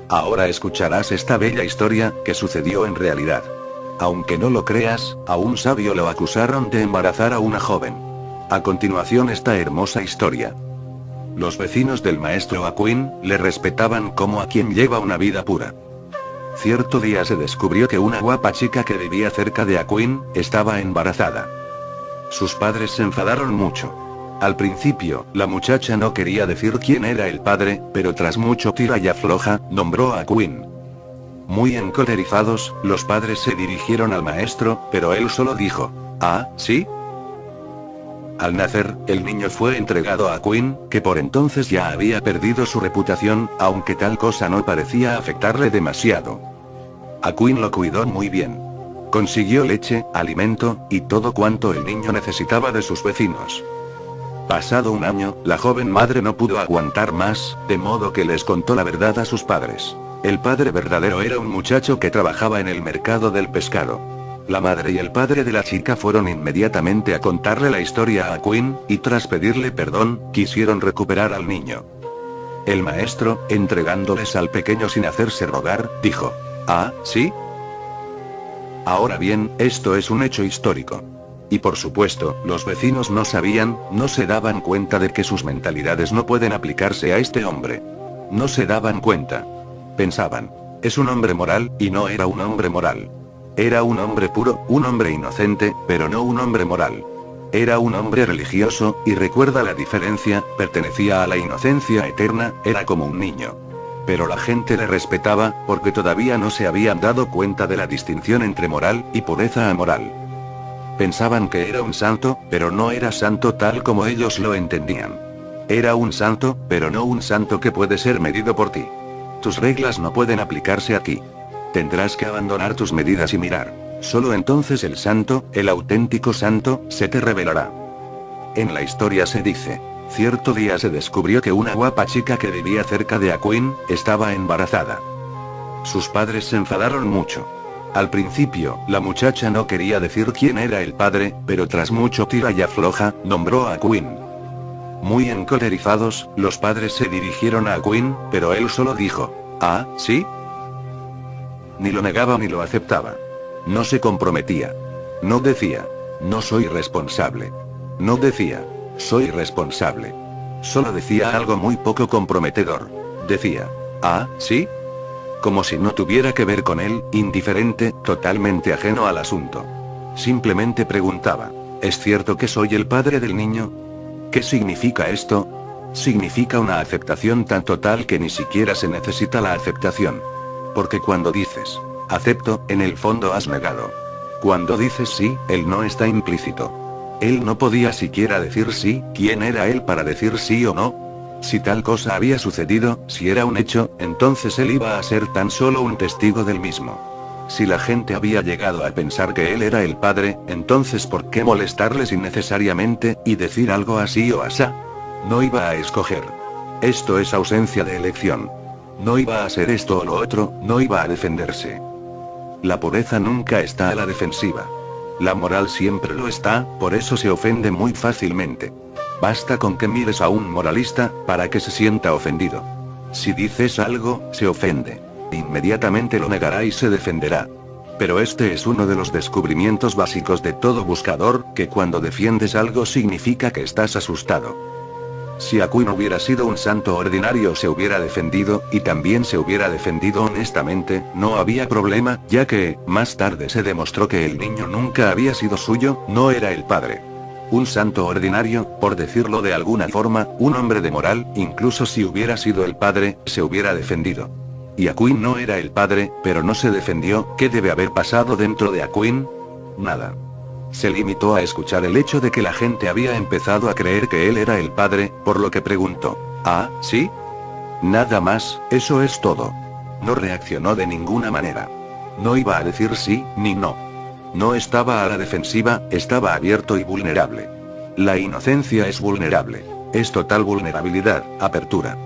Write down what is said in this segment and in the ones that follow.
Ahora escucharás esta bella historia, que sucedió en realidad. Aunque no lo creas, a un sabio lo acusaron de embarazar a una joven. A continuación esta hermosa historia. Los vecinos del maestro Aquin le respetaban como a quien lleva una vida pura. Cierto día se descubrió que una guapa chica que vivía cerca de Aquin estaba embarazada. Sus padres se enfadaron mucho. Al principio, la muchacha no quería decir quién era el padre, pero tras mucho tira y afloja, nombró a Aquin. Muy encolerizados, los padres se dirigieron al maestro, pero él solo dijo, ¿ah, sí? Al nacer, el niño fue entregado a Aquin, que por entonces ya había perdido su reputación, aunque tal cosa no parecía afectarle demasiado. Aquin lo cuidó muy bien. Consiguió leche, alimento, y todo cuanto el niño necesitaba de sus vecinos. Pasado un año, la joven madre no pudo aguantar más, de modo que les contó la verdad a sus padres. El padre verdadero era un muchacho que trabajaba en el mercado del pescado. La madre y el padre de la chica fueron inmediatamente a contarle la historia a Aquin, y tras pedirle perdón, quisieron recuperar al niño. El maestro, entregándoles al pequeño sin hacerse rogar, dijo, ¿ah, sí? Ahora bien, esto es un hecho histórico. Y por supuesto, los vecinos no sabían, no se daban cuenta de que sus mentalidades no pueden aplicarse a este hombre. No se daban cuenta. Pensaban, es un hombre moral, y no era un hombre moral. Era un hombre puro, un hombre inocente, pero no un hombre moral. Era un hombre religioso, y recuerda la diferencia, pertenecía a la inocencia eterna, era como un niño. Pero la gente le respetaba, porque todavía no se habían dado cuenta de la distinción entre moral y pureza amoral. Pensaban que era un santo, pero no era santo tal como ellos lo entendían. Era un santo, pero no un santo que puede ser medido por ti. Tus reglas no pueden aplicarse aquí. Tendrás que abandonar tus medidas y mirar. Solo entonces el santo, el auténtico santo, se te revelará. En la historia se dice, cierto día se descubrió que una guapa chica que vivía cerca de Aquin estaba embarazada. Sus padres se enfadaron mucho. Al principio, la muchacha no quería decir quién era el padre, pero tras mucho tira y afloja, nombró a Aquin. Muy encolerizados, los padres se dirigieron a Aquin, pero él solo dijo, ¿ah, sí? Ni lo negaba ni lo aceptaba. No se comprometía. No decía, no soy responsable. No decía, soy responsable. Solo decía algo muy poco comprometedor. Decía, ¿ah, sí? Como si no tuviera que ver con él, indiferente, totalmente ajeno al asunto. Simplemente preguntaba, ¿es cierto que soy el padre del niño? ¿Qué significa esto? Significa una aceptación tan total que ni siquiera se necesita la aceptación. Porque cuando dices, acepto, en el fondo has negado. Cuando dices sí, él no está implícito. Él no podía siquiera decir sí, ¿quién era él para decir sí o no? Si tal cosa había sucedido, si era un hecho, entonces él iba a ser tan solo un testigo del mismo. Si la gente había llegado a pensar que él era el padre, entonces ¿por qué molestarles innecesariamente, y decir algo así o asá? No iba a escoger. Esto es ausencia de elección. No iba a ser esto o lo otro, no iba a defenderse. La pureza nunca está a la defensiva. La moral siempre lo está, por eso se ofende muy fácilmente. Basta con que mires a un moralista, para que se sienta ofendido. Si dices algo, se ofende. Inmediatamente lo negará y se defenderá. Pero este es uno de los descubrimientos básicos de todo buscador, que cuando defiendes algo significa que estás asustado. Si Aquin hubiera sido un santo ordinario se hubiera defendido, y también se hubiera defendido honestamente, no había problema, ya que, más tarde se demostró que el niño nunca había sido suyo, no era el padre. Un santo ordinario, por decirlo de alguna forma, un hombre de moral, incluso si hubiera sido el padre, se hubiera defendido. Y Aquin no era el padre, pero no se defendió. ¿Qué debe haber pasado dentro de Aquin? Nada. Se limitó a escuchar el hecho de que la gente había empezado a creer que él era el padre, por lo que preguntó, ¿ah, sí? Nada más, eso es todo. No reaccionó de ninguna manera. No iba a decir sí, ni no. No estaba a la defensiva, estaba abierto y vulnerable. La inocencia es vulnerable. Es total vulnerabilidad, apertura.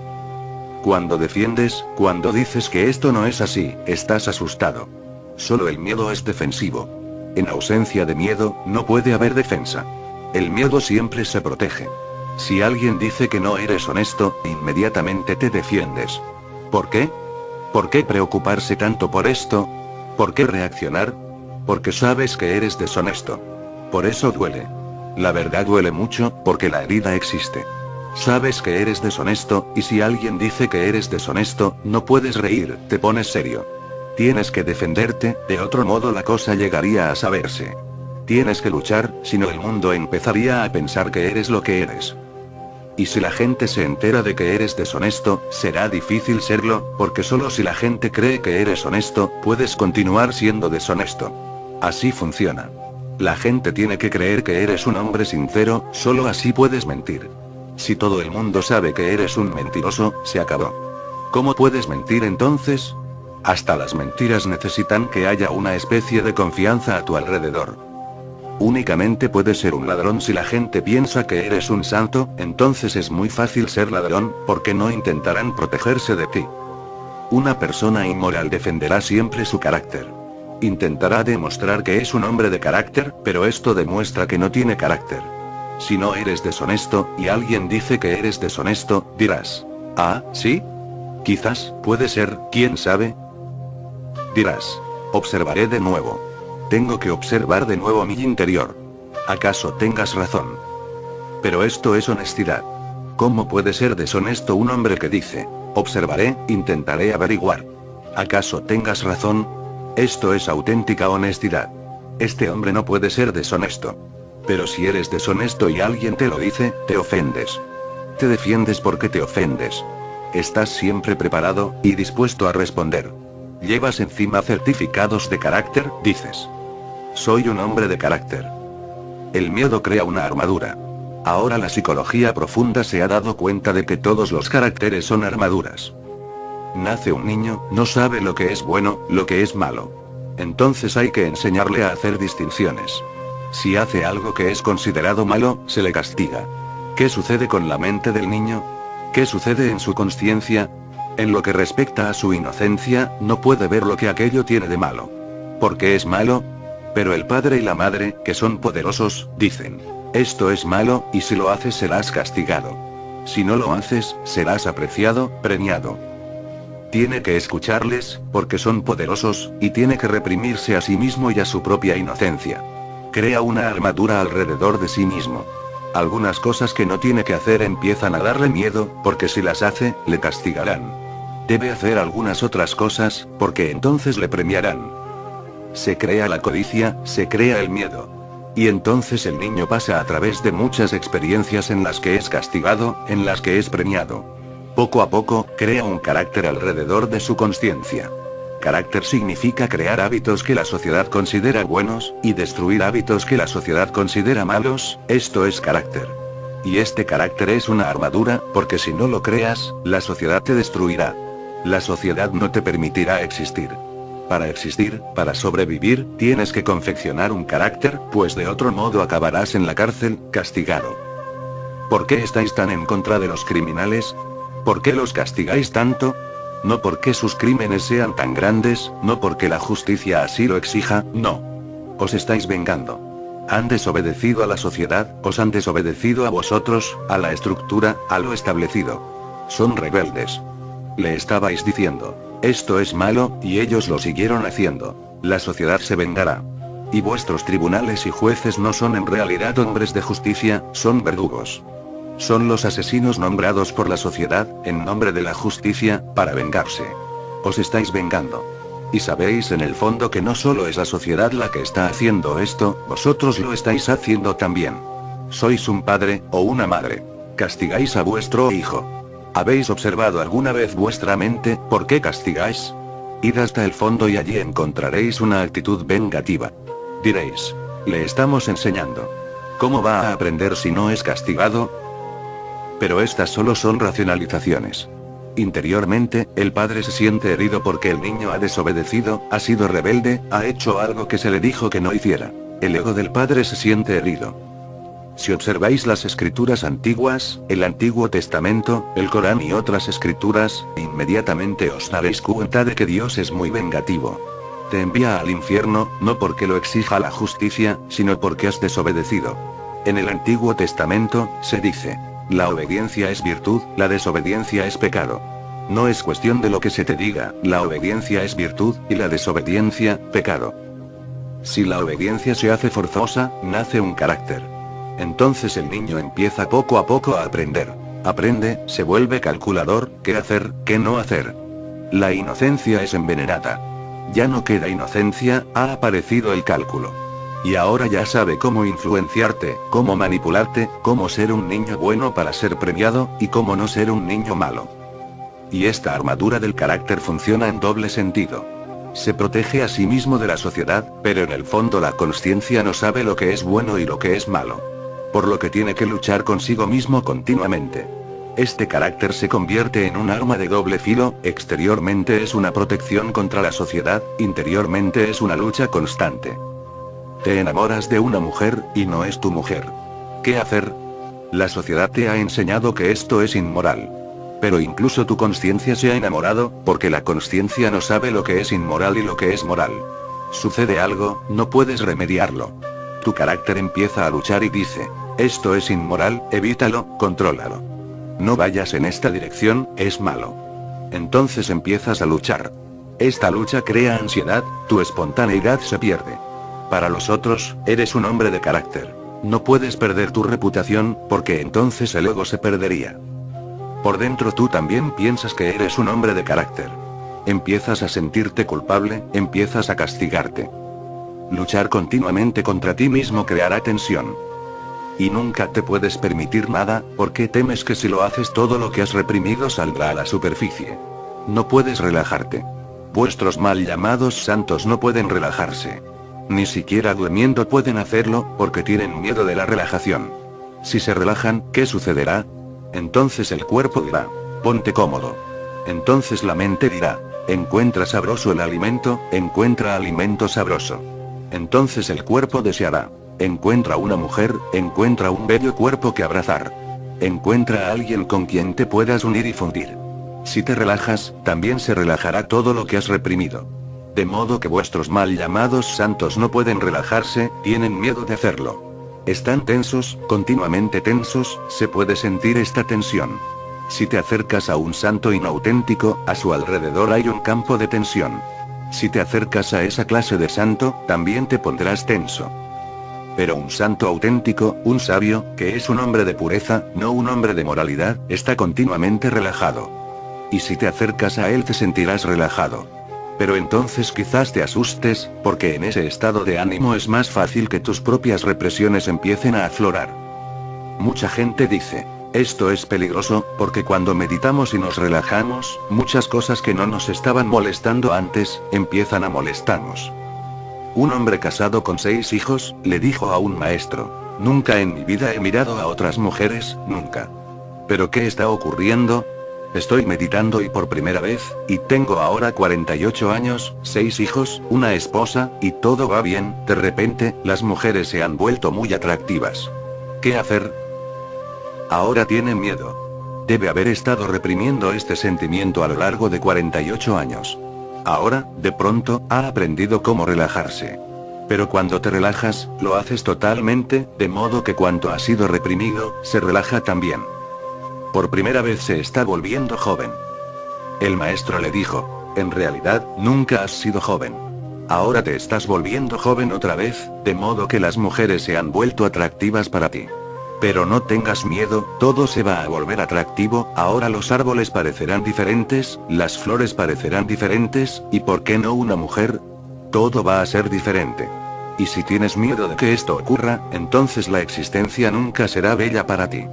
Cuando defiendes, cuando dices que esto no es así, estás asustado. Solo el miedo es defensivo. En ausencia de miedo, no puede haber defensa. El miedo siempre se protege. Si alguien dice que no eres honesto, inmediatamente te defiendes. ¿Por qué? ¿Por qué preocuparse tanto por esto? ¿Por qué reaccionar? Porque sabes que eres deshonesto. Por eso duele. La verdad duele mucho, porque la herida existe. Sabes que eres deshonesto, y si alguien dice que eres deshonesto, no puedes reír, te pones serio. Tienes que defenderte, de otro modo la cosa llegaría a saberse. Tienes que luchar, si no el mundo empezaría a pensar que eres lo que eres. Y si la gente se entera de que eres deshonesto, será difícil serlo, porque solo si la gente cree que eres honesto, puedes continuar siendo deshonesto. Así funciona. La gente tiene que creer que eres un hombre sincero, solo así puedes mentir. Si todo el mundo sabe que eres un mentiroso, se acabó. ¿Cómo puedes mentir entonces? Hasta las mentiras necesitan que haya una especie de confianza a tu alrededor. Únicamente puedes ser un ladrón si la gente piensa que eres un santo, entonces es muy fácil ser ladrón, porque no intentarán protegerse de ti. Una persona inmoral defenderá siempre su carácter. Intentará demostrar que es un hombre de carácter, pero esto demuestra que no tiene carácter. Si no eres deshonesto, y alguien dice que eres deshonesto, dirás: ¿ah, sí? Quizás, puede ser, ¿quién sabe? Dirás: observaré de nuevo. Tengo que observar de nuevo mi interior. ¿Acaso tengas razón? Pero esto es honestidad. ¿Cómo puede ser deshonesto un hombre que dice: observaré, intentaré averiguar? ¿Acaso tengas razón? Esto es auténtica honestidad. Este hombre no puede ser deshonesto. Pero si eres deshonesto y alguien te lo dice, te ofendes. Te defiendes porque te ofendes. Estás siempre preparado, y dispuesto a responder. Llevas encima certificados de carácter, dices: soy un hombre de carácter. El miedo crea una armadura. Ahora la psicología profunda se ha dado cuenta de que todos los caracteres son armaduras. Nace un niño, no sabe lo que es bueno, lo que es malo. Entonces hay que enseñarle a hacer distinciones. Si hace algo que es considerado malo, se le castiga. ¿Qué sucede con la mente del niño? ¿Qué sucede en su consciencia? En lo que respecta a su inocencia, no puede ver lo que aquello tiene de malo. ¿Por qué es malo? Pero el padre y la madre, que son poderosos, dicen: esto es malo, y si lo haces serás castigado. Si no lo haces, serás apreciado, premiado. Tiene que escucharles, porque son poderosos, y tiene que reprimirse a sí mismo y a su propia inocencia. Crea una armadura alrededor de sí mismo. Algunas cosas que no tiene que hacer empiezan a darle miedo, porque si las hace, le castigarán. Debe hacer algunas otras cosas, porque entonces le premiarán. Se crea la codicia, se crea el miedo. Y entonces el niño pasa a través de muchas experiencias en las que es castigado, en las que es premiado. Poco a poco, crea un carácter alrededor de su consciencia. Carácter significa crear hábitos que la sociedad considera buenos, y destruir hábitos que la sociedad considera malos, esto es carácter. Y este carácter es una armadura, porque si no lo creas, la sociedad te destruirá. La sociedad no te permitirá existir. Para existir, para sobrevivir, tienes que confeccionar un carácter, pues de otro modo acabarás en la cárcel, castigado. ¿Por qué estáis tan en contra de los criminales? ¿Por qué los castigáis tanto? No porque sus crímenes sean tan grandes, no porque la justicia así lo exija, no. Os estáis vengando. Han desobedecido a la sociedad, os han desobedecido a vosotros, a la estructura, a lo establecido. Son rebeldes. Le estabais diciendo: esto es malo, y ellos lo siguieron haciendo. La sociedad se vengará. Y vuestros tribunales y jueces no son en realidad hombres de justicia, son verdugos. Son los asesinos nombrados por la sociedad, en nombre de la justicia, para vengarse. Os estáis vengando. Y sabéis en el fondo que no solo es la sociedad la que está haciendo esto, vosotros lo estáis haciendo también. Sois un padre, o una madre. Castigáis a vuestro hijo. ¿Habéis observado alguna vez vuestra mente, por qué castigáis? Id hasta el fondo y allí encontraréis una actitud vengativa. Diréis: le estamos enseñando. ¿Cómo va a aprender si no es castigado? Pero estas solo son racionalizaciones. Interiormente, el padre se siente herido porque el niño ha desobedecido, ha sido rebelde, ha hecho algo que se le dijo que no hiciera. El ego del padre se siente herido. Si observáis las escrituras antiguas, el Antiguo Testamento, el Corán y otras escrituras, inmediatamente os daréis cuenta de que Dios es muy vengativo. Te envía al infierno, no porque lo exija la justicia, sino porque has desobedecido. En el Antiguo Testamento, se dice: la obediencia es virtud, la desobediencia es pecado. No es cuestión de lo que se te diga, la obediencia es virtud, y la desobediencia, pecado. Si la obediencia se hace forzosa, nace un carácter. Entonces el niño empieza poco a poco a aprender. Aprende, se vuelve calculador, qué hacer, qué no hacer. La inocencia es envenenada. Ya no queda inocencia, ha aparecido el cálculo. Y ahora ya sabe cómo influenciarte, cómo manipularte, cómo ser un niño bueno para ser premiado, y cómo no ser un niño malo. Y esta armadura del carácter funciona en doble sentido. Se protege a sí mismo de la sociedad, pero en el fondo la consciencia no sabe lo que es bueno y lo que es malo. Por lo que tiene que luchar consigo mismo continuamente. Este carácter se convierte en un arma de doble filo, exteriormente es una protección contra la sociedad, interiormente es una lucha constante. Te enamoras de una mujer, y no es tu mujer. ¿Qué hacer? La sociedad te ha enseñado que esto es inmoral. Pero incluso tu consciencia se ha enamorado, porque la consciencia no sabe lo que es inmoral y lo que es moral. Sucede algo, no puedes remediarlo. Tu carácter empieza a luchar y dice, esto es inmoral, evítalo, contrólalo. No vayas en esta dirección, es malo. Entonces empiezas a luchar. Esta lucha crea ansiedad, tu espontaneidad se pierde. Para los otros, eres un hombre de carácter. No puedes perder tu reputación, porque entonces el ego se perdería. Por dentro tú también piensas que eres un hombre de carácter. Empiezas a sentirte culpable, empiezas a castigarte. Luchar continuamente contra ti mismo creará tensión. Y nunca te puedes permitir nada, porque temes que si lo haces todo lo que has reprimido saldrá a la superficie. No puedes relajarte. Vuestros mal llamados santos no pueden relajarse. Ni siquiera durmiendo pueden hacerlo, porque tienen miedo de la relajación. Si se relajan, ¿qué sucederá? Entonces el cuerpo dirá, ponte cómodo. Entonces la mente dirá, encuentra sabroso el alimento, encuentra alimento sabroso. Entonces el cuerpo deseará, encuentra una mujer, encuentra un bello cuerpo que abrazar. Encuentra a alguien con quien te puedas unir y fundir. Si te relajas, también se relajará todo lo que has reprimido. De modo que vuestros mal llamados santos no pueden relajarse, tienen miedo de hacerlo. Están tensos, continuamente tensos, se puede sentir esta tensión. Si te acercas a un santo inauténtico, a su alrededor hay un campo de tensión. Si te acercas a esa clase de santo, también te pondrás tenso. Pero un santo auténtico, un sabio, que es un hombre de pureza, no un hombre de moralidad, está continuamente relajado. Y si te acercas a él te sentirás relajado. Pero entonces quizás te asustes, porque en ese estado de ánimo es más fácil que tus propias represiones empiecen a aflorar. Mucha gente dice, esto es peligroso, porque cuando meditamos y nos relajamos, muchas cosas que no nos estaban molestando antes, empiezan a molestarnos. Un hombre casado con 6 hijos, le dijo a un maestro, nunca en mi vida he mirado a otras mujeres, nunca. ¿Pero qué está ocurriendo? Estoy meditando y por primera vez, y tengo ahora 48 años, 6 hijos, una esposa, y todo va bien, de repente, las mujeres se han vuelto muy atractivas. ¿Qué hacer? Ahora tiene miedo. Debe haber estado reprimiendo este sentimiento a lo largo de 48 años. Ahora, de pronto, ha aprendido cómo relajarse. Pero cuando te relajas, lo haces totalmente, de modo que cuanto ha sido reprimido, se relaja también. Por primera vez se está volviendo joven. El maestro le dijo, en realidad, nunca has sido joven. Ahora te estás volviendo joven otra vez, de modo que las mujeres se han vuelto atractivas para ti. Pero no tengas miedo, todo se va a volver atractivo, ahora los árboles parecerán diferentes, las flores parecerán diferentes, y ¿por qué no una mujer? Todo va a ser diferente. Y si tienes miedo de que esto ocurra, entonces la existencia nunca será bella para ti.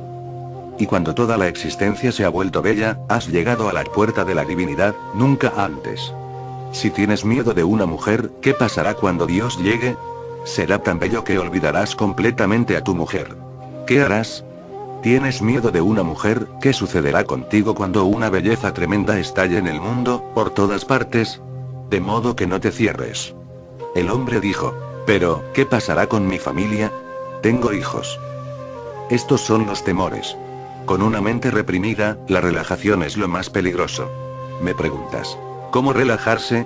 Y cuando toda la existencia se ha vuelto bella, has llegado a la puerta de la divinidad, nunca antes. Si tienes miedo de una mujer, ¿qué pasará cuando Dios llegue? Será tan bello que olvidarás completamente a tu mujer. ¿Qué harás? ¿Tienes miedo de una mujer? ¿Qué sucederá contigo cuando una belleza tremenda estalle en el mundo, por todas partes? De modo que no te cierres. El hombre dijo, pero, ¿qué pasará con mi familia? Tengo hijos. Estos son los temores. Con una mente reprimida, la relajación es lo más peligroso. Me preguntas, ¿cómo relajarse?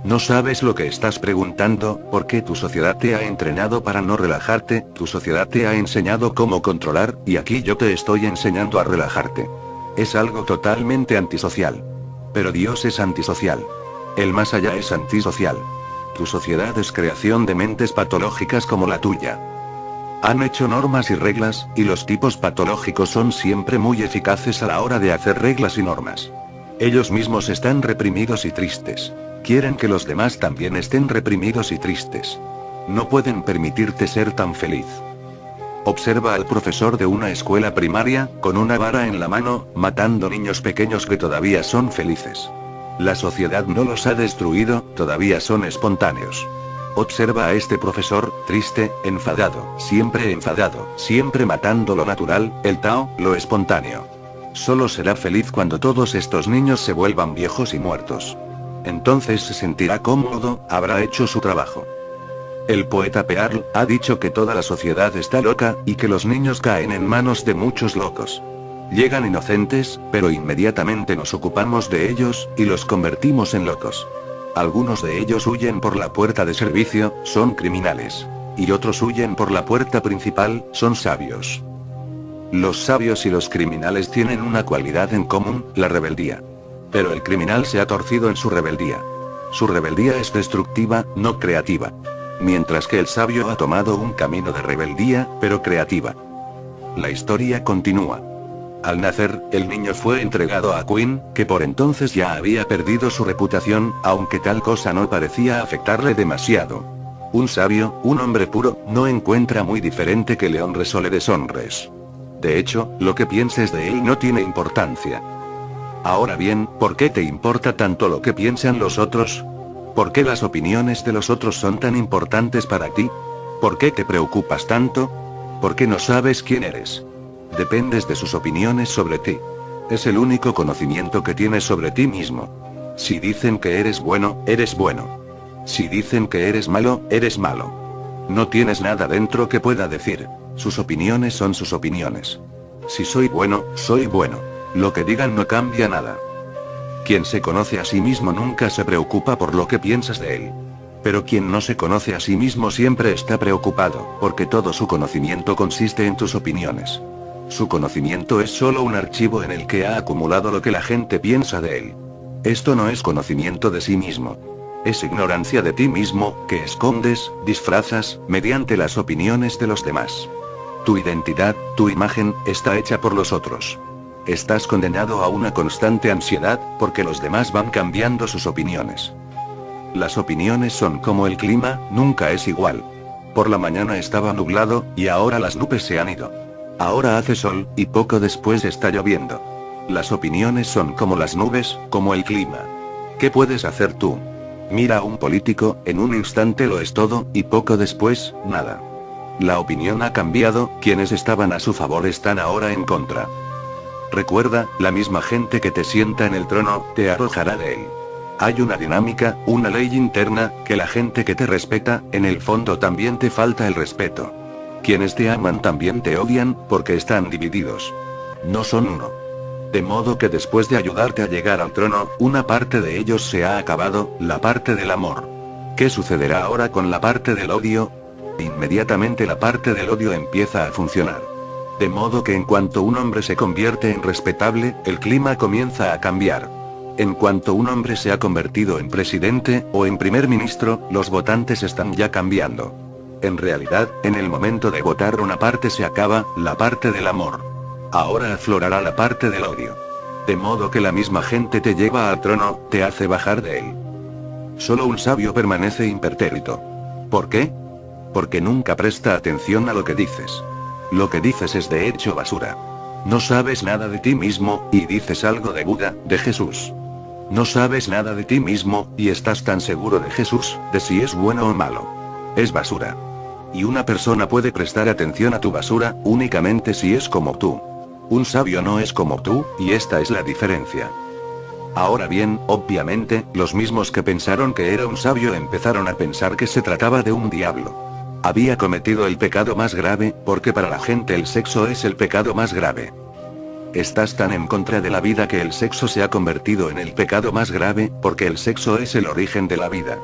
No sabes lo que estás preguntando, porque tu sociedad te ha entrenado para no relajarte, tu sociedad te ha enseñado cómo controlar, y aquí yo te estoy enseñando a relajarte. Es algo totalmente antisocial. Pero Dios es antisocial. El más allá es antisocial. Tu sociedad es creación de mentes patológicas como la tuya. Han hecho normas y reglas, y los tipos patológicos son siempre muy eficaces a la hora de hacer reglas y normas. Ellos mismos están reprimidos y tristes. Quieren que los demás también estén reprimidos y tristes. No pueden permitirte ser tan feliz. Observa al profesor de una escuela primaria, con una vara en la mano, matando niños pequeños que todavía son felices. La sociedad no los ha destruido, todavía son espontáneos. Observa a este profesor, triste, enfadado, siempre matando lo natural, el Tao, lo espontáneo. Solo será feliz cuando todos estos niños se vuelvan viejos y muertos. Entonces se sentirá cómodo, habrá hecho su trabajo. El poeta Pearl ha dicho que toda la sociedad está loca, y que los niños caen en manos de muchos locos. Llegan inocentes, pero inmediatamente nos ocupamos de ellos, y los convertimos en locos. Algunos de ellos huyen por la puerta de servicio, son criminales. Y otros huyen por la puerta principal, son sabios. Los sabios y los criminales tienen una cualidad en común, la rebeldía. Pero el criminal se ha torcido en su rebeldía. Su rebeldía es destructiva, no creativa. Mientras que el sabio ha tomado un camino de rebeldía, pero creativa. La historia continúa. Al nacer, el niño fue entregado a Quinn, que por entonces ya había perdido su reputación, aunque tal cosa no parecía afectarle demasiado. Un sabio, un hombre puro, no encuentra muy diferente que le honres o le deshonres. De hecho, lo que pienses de él no tiene importancia. Ahora bien, ¿por qué te importa tanto lo que piensan los otros? ¿Por qué las opiniones de los otros son tan importantes para ti? ¿Por qué te preocupas tanto? ¿Por qué no sabes quién eres? Dependes de sus opiniones sobre ti. Es el único conocimiento que tienes sobre ti mismo. Si dicen que eres bueno, eres bueno. Si dicen que eres malo, eres malo. No tienes nada dentro que pueda decir. Sus opiniones son sus opiniones. Si soy bueno, soy bueno. Lo que digan no cambia nada. Quien se conoce a sí mismo nunca se preocupa por lo que piensas de él. Pero quien no se conoce a sí mismo siempre está preocupado, porque todo su conocimiento consiste en tus opiniones. Su conocimiento es solo un archivo en el que ha acumulado lo que la gente piensa de él. Esto no es conocimiento de sí mismo. Es ignorancia de ti mismo, que escondes, disfrazas, mediante las opiniones de los demás. Tu identidad, tu imagen, está hecha por los otros. Estás condenado a una constante ansiedad, porque los demás van cambiando sus opiniones. Las opiniones son como el clima, nunca es igual. Por la mañana estaba nublado, y ahora las nubes se han ido. Ahora hace sol, y poco después está lloviendo. Las opiniones son como las nubes, como el clima. ¿Qué puedes hacer tú? Mira a un político, en un instante lo es todo, y poco después, nada. La opinión ha cambiado, quienes estaban a su favor están ahora en contra. Recuerda, la misma gente que te sienta en el trono, te arrojará de él. Hay una dinámica, una ley interna, que la gente que te respeta, en el fondo también te falta el respeto. Quienes te aman también te odian, porque están divididos. No son uno. De modo que después de ayudarte a llegar al trono, una parte de ellos se ha acabado, la parte del amor. ¿Qué sucederá ahora con la parte del odio? Inmediatamente la parte del odio empieza a funcionar. De modo que en cuanto un hombre se convierte en respetable, el clima comienza a cambiar. En cuanto un hombre se ha convertido en presidente, o en primer ministro, los votantes están ya cambiando. En realidad, en el momento de votar una parte se acaba, la parte del amor. Ahora aflorará la parte del odio. De modo que la misma gente te lleva al trono, te hace bajar de él. Solo un sabio permanece impertérrito. ¿Por qué? Porque nunca presta atención a lo que dices. Lo que dices es de hecho basura. No sabes nada de ti mismo, y dices algo de Buda, de Jesús. No sabes nada de ti mismo, y estás tan seguro de Jesús, de si es bueno o malo. Es basura. Y una persona puede prestar atención a tu basura, únicamente si es como tú. Un sabio no es como tú, y esta es la diferencia. Ahora bien, obviamente, los mismos que pensaron que era un sabio empezaron a pensar que se trataba de un diablo. Había cometido el pecado más grave, porque para la gente el sexo es el pecado más grave. Estás tan en contra de la vida que el sexo se ha convertido en el pecado más grave, porque el sexo es el origen de la vida.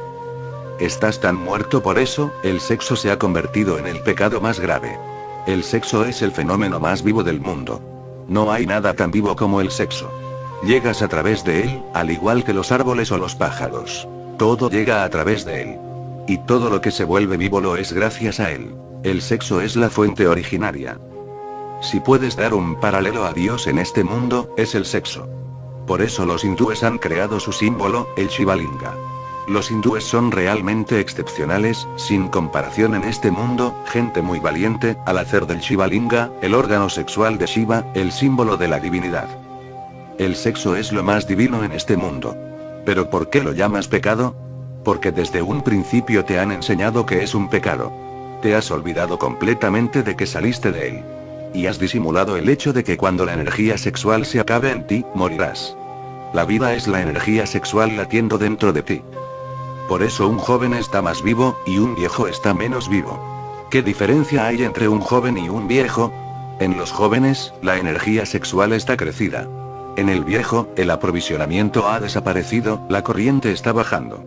Estás tan muerto por eso, el sexo se ha convertido en el pecado más grave. El sexo es el fenómeno más vivo del mundo. No hay nada tan vivo como el sexo. Llegas a través de él, al igual que los árboles o los pájaros. Todo llega a través de él. Y todo lo que se vuelve vivo lo es gracias a él. El sexo es la fuente originaria. Si puedes dar un paralelo a Dios en este mundo, es el sexo. Por eso los hindúes han creado su símbolo, el Shivalinga. Los hindúes son realmente excepcionales, sin comparación en este mundo, gente muy valiente, al hacer del Shivalinga, el órgano sexual de Shiva, el símbolo de la divinidad. El sexo es lo más divino en este mundo. ¿Pero por qué lo llamas pecado? Porque desde un principio te han enseñado que es un pecado. Te has olvidado completamente de que saliste de él. Y has disimulado el hecho de que cuando la energía sexual se acabe en ti, morirás. La vida es la energía sexual latiendo dentro de ti. Por eso un joven está más vivo, y un viejo está menos vivo. ¿Qué diferencia hay entre un joven y un viejo? En los jóvenes, la energía sexual está crecida. En el viejo, el aprovisionamiento ha desaparecido, la corriente está bajando.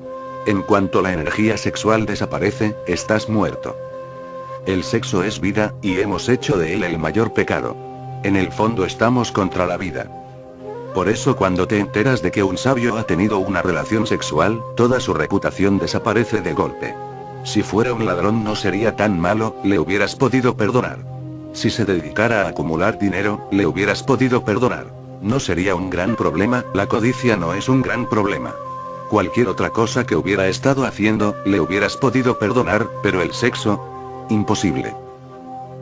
En cuanto la energía sexual desaparece, estás muerto. El sexo es vida, y hemos hecho de él el mayor pecado. En el fondo estamos contra la vida. Por eso cuando te enteras de que un sabio ha tenido una relación sexual, toda su reputación desaparece de golpe. Si fuera un ladrón no sería tan malo, le hubieras podido perdonar. Si se dedicara a acumular dinero, le hubieras podido perdonar. No sería un gran problema, la codicia no es un gran problema. Cualquier otra cosa que hubiera estado haciendo, le hubieras podido perdonar, pero el sexo, imposible.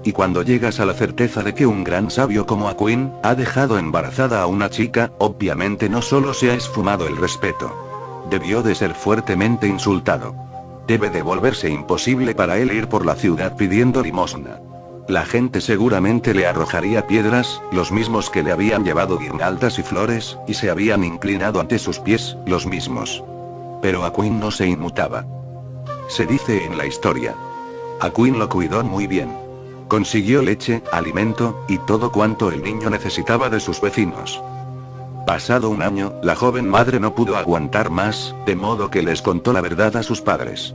Y cuando llegas a la certeza de que un gran sabio como Aquin, ha dejado embarazada a una chica, obviamente no solo se ha esfumado el respeto. Debió de ser fuertemente insultado. Debe de volverse imposible para él ir por la ciudad pidiendo limosna. La gente seguramente le arrojaría piedras, los mismos que le habían llevado guirnaldas y flores, y se habían inclinado ante sus pies, los mismos. Pero Aquin no se inmutaba. Se dice en la historia. Aquin lo cuidó muy bien. Consiguió leche, alimento, y todo cuanto el niño necesitaba de sus vecinos. Pasado un año, la joven madre no pudo aguantar más, de modo que les contó la verdad a sus padres.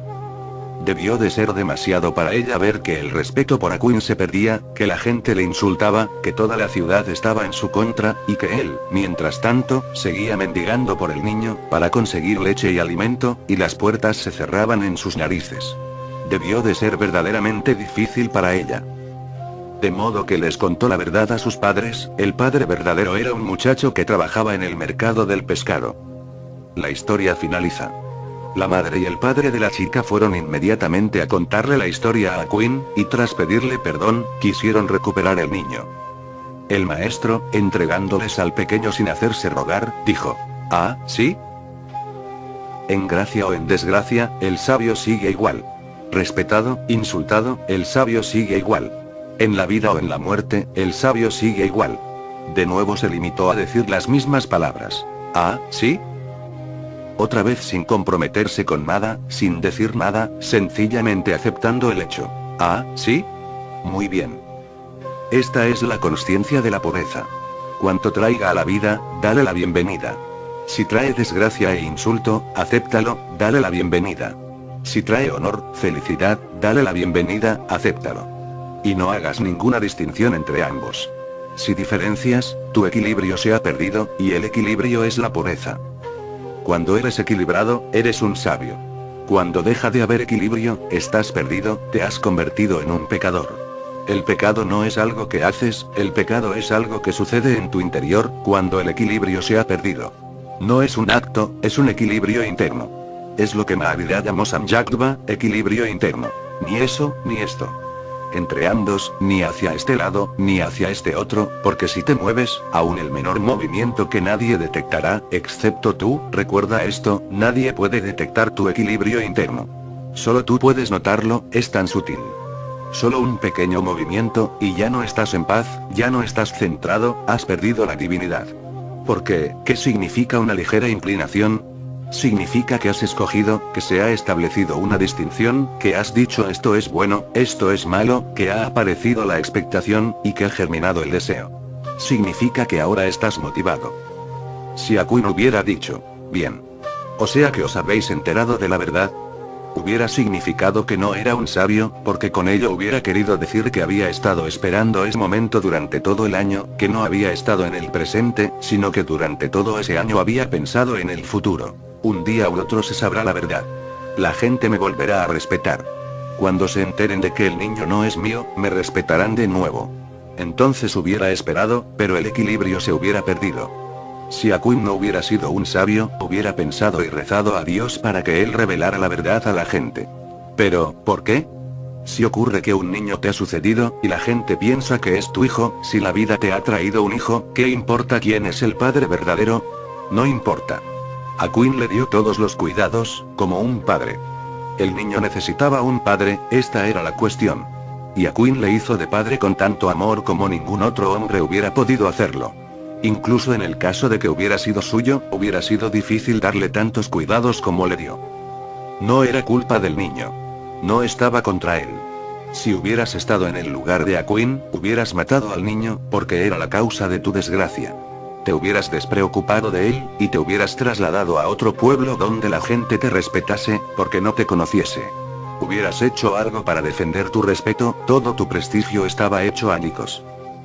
Debió de ser demasiado para ella ver que el respeto por Aquin se perdía, que la gente le insultaba, que toda la ciudad estaba en su contra, y que él, mientras tanto, seguía mendigando por el niño, para conseguir leche y alimento, y las puertas se cerraban en sus narices. Debió de ser verdaderamente difícil para ella. De modo que les contó la verdad a sus padres, el padre verdadero era un muchacho que trabajaba en el mercado del pescado. La historia finaliza. La madre y el padre de la chica fueron inmediatamente a contarle la historia a Aquin, y tras pedirle perdón, quisieron recuperar el niño. El maestro, entregándoles al pequeño sin hacerse rogar, dijo, «Ah, ¿sí?» En gracia o en desgracia, el sabio sigue igual. Respetado, insultado, el sabio sigue igual. En la vida o en la muerte, el sabio sigue igual. De nuevo se limitó a decir las mismas palabras. «Ah, ¿sí?» Otra vez sin comprometerse con nada, sin decir nada, sencillamente aceptando el hecho. «Ah, ¿sí?» Muy bien. Esta es la consciencia de la pobreza. Cuanto traiga a la vida, dale la bienvenida. Si trae desgracia e insulto, acéptalo, dale la bienvenida. Si trae honor, felicidad, dale la bienvenida, acéptalo. Y no hagas ninguna distinción entre ambos. Si diferencias, tu equilibrio se ha perdido, y el equilibrio es la pobreza. Cuando eres equilibrado, eres un sabio. Cuando deja de haber equilibrio, estás perdido, te has convertido en un pecador. El pecado no es algo que haces, el pecado es algo que sucede en tu interior, cuando el equilibrio se ha perdido. No es un acto, es un equilibrio interno. Es lo que Mahavira llamó Samyagva, equilibrio interno. Ni eso, ni esto. Entre ambos, ni hacia este lado, ni hacia este otro, porque si te mueves, aún el menor movimiento que nadie detectará, excepto tú, recuerda esto, nadie puede detectar tu equilibrio interno. Solo tú puedes notarlo, es tan sutil. Solo un pequeño movimiento, y ya no estás en paz, ya no estás centrado, has perdido la divinidad. ¿Por qué? ¿Qué significa una ligera inclinación? Significa que has escogido, que se ha establecido una distinción, que has dicho esto es bueno, esto es malo, que ha aparecido la expectación, y que ha germinado el deseo. Significa que ahora estás motivado. Si Aquin hubiera dicho, bien. O sea que os habéis enterado de la verdad. Hubiera significado que no era un sabio, porque con ello hubiera querido decir que había estado esperando ese momento durante todo el año, que no había estado en el presente, sino que durante todo ese año había pensado en el futuro. Un día u otro se sabrá la verdad. La gente me volverá a respetar. Cuando se enteren de que el niño no es mío, me respetarán de nuevo. Entonces hubiera esperado, pero el equilibrio se hubiera perdido. Si Aquin no hubiera sido un sabio, hubiera pensado y rezado a Dios para que él revelara la verdad a la gente. Pero, ¿por qué? Si ocurre que un niño te ha sucedido, y la gente piensa que es tu hijo, si la vida te ha traído un hijo, ¿qué importa quién es el padre verdadero? No importa. Aquin le dio todos los cuidados, como un padre. El niño necesitaba un padre, esta era la cuestión. Y Aquin le hizo de padre con tanto amor como ningún otro hombre hubiera podido hacerlo. Incluso en el caso de que hubiera sido suyo, hubiera sido difícil darle tantos cuidados como le dio. No era culpa del niño. No estaba contra él. Si hubieras estado en el lugar de Aquin, hubieras matado al niño, porque era la causa de tu desgracia. Te hubieras despreocupado de él, y te hubieras trasladado a otro pueblo donde la gente te respetase, porque no te conociese. Hubieras hecho algo para defender tu respeto, todo tu prestigio estaba hecho añicos.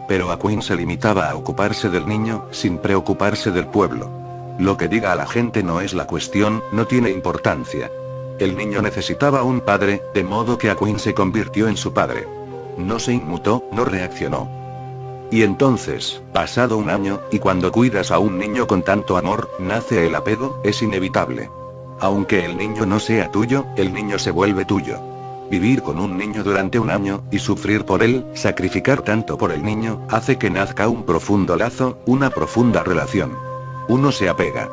Pero Aquin se limitaba a ocuparse del niño, sin preocuparse del pueblo. Lo que diga a la gente no es la cuestión, no tiene importancia. El niño necesitaba un padre, de modo que Aquin se convirtió en su padre. No se inmutó, no reaccionó. Y entonces, pasado un año, y cuando cuidas a un niño con tanto amor, nace el apego, es inevitable. Aunque el niño no sea tuyo, el niño se vuelve tuyo. Vivir con un niño durante un año, y sufrir por él, sacrificar tanto por el niño, hace que nazca un profundo lazo, una profunda relación. Uno se apega.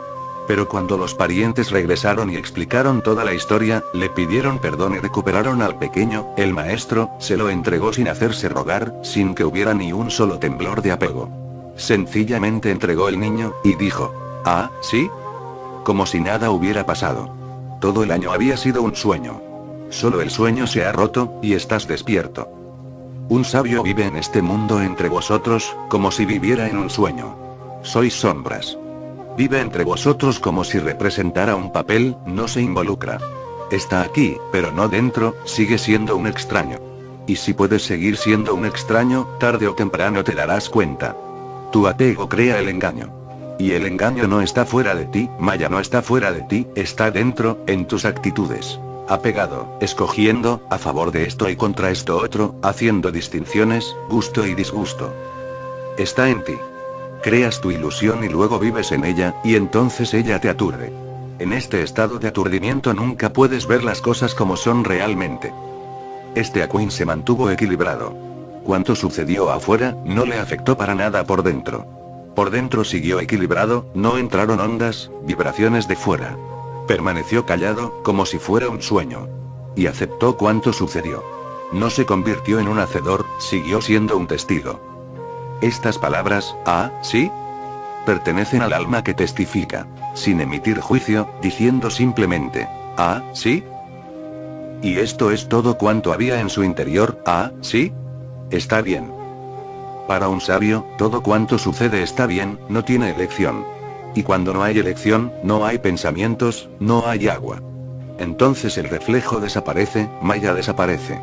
Pero cuando los parientes regresaron y explicaron toda la historia, le pidieron perdón y recuperaron al pequeño, el maestro, se lo entregó sin hacerse rogar, sin que hubiera ni un solo temblor de apego. Sencillamente entregó el niño, y dijo, «Ah, ¿sí?», como si nada hubiera pasado. Todo el año había sido un sueño. Solo el sueño se ha roto, y estás despierto. Un sabio vive en este mundo entre vosotros, como si viviera en un sueño. Sois sombras. Vive entre vosotros como si representara un papel, no se involucra. Está aquí, pero no dentro, sigue siendo un extraño. Y si puedes seguir siendo un extraño, tarde o temprano te darás cuenta. Tu apego crea el engaño. Y el engaño no está fuera de ti, Maya no está fuera de ti, está dentro, en tus actitudes. Apegado, escogiendo, a favor de esto y contra esto otro, haciendo distinciones, gusto y disgusto. Está en ti. Creas tu ilusión y luego vives en ella, y entonces ella te aturde. En este estado de aturdimiento nunca puedes ver las cosas como son realmente. Aquin se mantuvo equilibrado. Cuanto sucedió afuera, no le afectó para nada por dentro. Por dentro siguió equilibrado, no entraron ondas, vibraciones de fuera. Permaneció callado, como si fuera un sueño. Y aceptó cuanto sucedió. No se convirtió en un hacedor, siguió siendo un testigo. Estas palabras, «ah, sí», pertenecen al alma que testifica, sin emitir juicio, diciendo simplemente, «ah, sí». Y esto es todo cuanto había en su interior, «ah, sí». Está bien. Para un sabio, todo cuanto sucede está bien, no tiene elección. Y cuando no hay elección, no hay pensamientos, no hay agua. Entonces el reflejo desaparece, Maya desaparece.